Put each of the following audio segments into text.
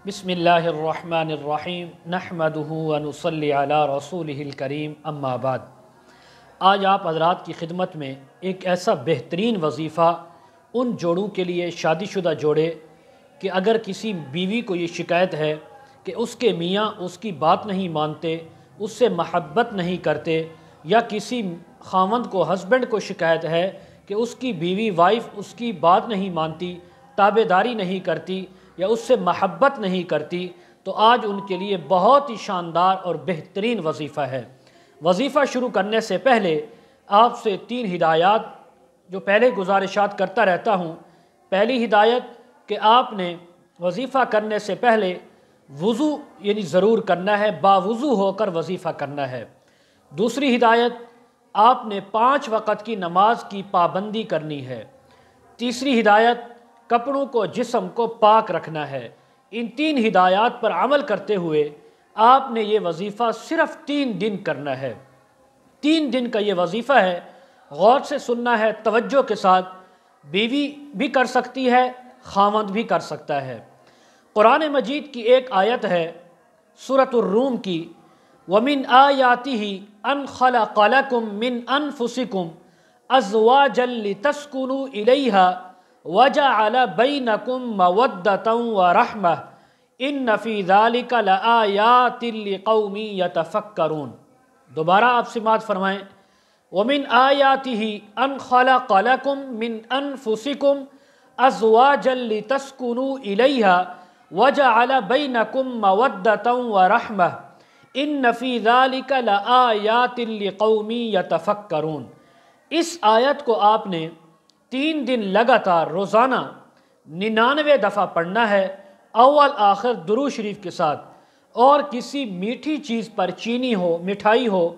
बिस्मिल्लाहिर्रहमानिर्रहीम नहमदुहु व नुसल्ली अला रसूलिहिल करीम अम्मा बाद। आज आप हज़रात की खिदमत में एक ऐसा बेहतरीन वजीफ़ा उन जोड़ों के लिए, शादीशुदा जोड़े, कि अगर किसी बीवी को ये शिकायत है कि उसके मियाँ उसकी बात नहीं मानते, उससे महब्बत नहीं करते, या किसी खावंद को, हस्बैंड को शिकायत है कि उसकी बीवी वाइफ उसकी बात नहीं मानती, ताबेदारी नहीं करती या उससे महब्बत नहीं करती, तो आज उनके लिए बहुत ही शानदार और बेहतरीन वजीफ़ा है। वजीफ़ा शुरू करने से पहले आपसे 3 हिदायत जो पहले गुजारिशात करता रहता हूँ। पहली हिदायत कि आपने वजीफ़ा करने से पहले वज़ू यानी ज़रूर करना है, बावुज़ू होकर वजीफ़ा करना है। दूसरी हिदायत, आपने 5 वक़्त की नमाज की पाबंदी करनी है। तीसरी हिदायत, कपड़ों को, जिस्म को पाक रखना है। इन 3 हिदायत पर अमल करते हुए आपने ये वजीफ़ा सिर्फ़ 3 दिन करना है। 3 दिन का ये वजीफ़ा है, गौर से सुनना है, तवज्जो के साथ। बीवी भी कर सकती है, खावंद भी कर सकता है। कुरान मजीद की एक आयत है सूरतुर रूम की, वमिन आयातिही अन खलक़ लकुम मिन अनफुसिकुम अज़वाजन लितस्कुनू इलैहा वजअल बैनकुम मवद्दतन व रहमह इन्न फ़ी ज़ालिका लआयातिन लिक़ौमिन यतफ़क्करून। दोबारा आप सिमात फरमाएँ, वमिन आयातिही अन खलक़ लकुम मिन अनफुसिकुम अज़वाजन लितस्कुनू इलैहा वजअल बैनकुम मवद्दतन व रहमह इन्न फ़ी ज़ालिका लआयातिन लिक़ौमिन यतफ़क्करून। इस आयत को आपने 3 दिन लगातार रोज़ाना 99 दफ़ा पढ़ना है, अव्वल आखिर दुरूद शरीफ के साथ। और किसी मीठी चीज़ पर, चीनी हो, मिठाई हो,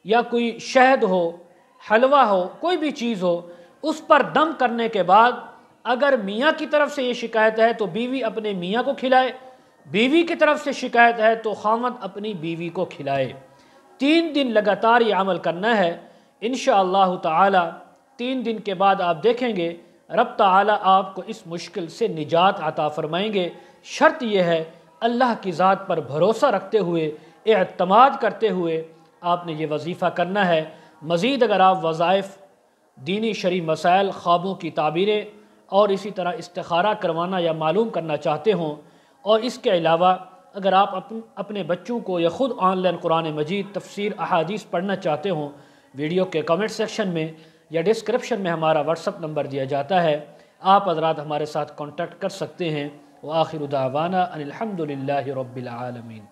या कोई शहद हो, हलवा हो, कोई भी चीज़ हो, उस पर दम करने के बाद अगर मियाँ की तरफ से ये शिकायत है तो बीवी अपने मियाँ को खिलाए, बीवी की तरफ से शिकायत है तो खामद अपनी बीवी को खिलाए। 3 दिन लगातार ये अमल करना है। इंशाअल्लाह ताला 3 दिन के बाद आप देखेंगे रब ताला आपको इस मुश्किल से निजात अता फरमाएंगे। शर्त यह है, अल्लाह की ज़ात पर भरोसा रखते हुए, एतमाद करते हुए आपने ये वजीफ़ा करना है। मज़ीद अगर आप वज़ाइफ, दीनी शरई मसाइल, ख्वाबों की ताबीरें और इसी तरह इस्तिखारा करवाना या मालूम करना चाहते हों, और इसके अलावा अगर आप अपने बच्चों को या ख़ुद ऑनलाइन कुरान मजीद, तफसीर, अहादीस पढ़ना चाहते हों, वीडियो के कमेंट सेक्शन में या डिस्क्रिप्शन में हमारा व्हाट्सअप नंबर दिया जाता है, आप हज़रात हमारे साथ कांटेक्ट कर सकते हैं। व आखिरु दावाना अनिल हम्दुलिल्लाहि रब्बिल आलमीन।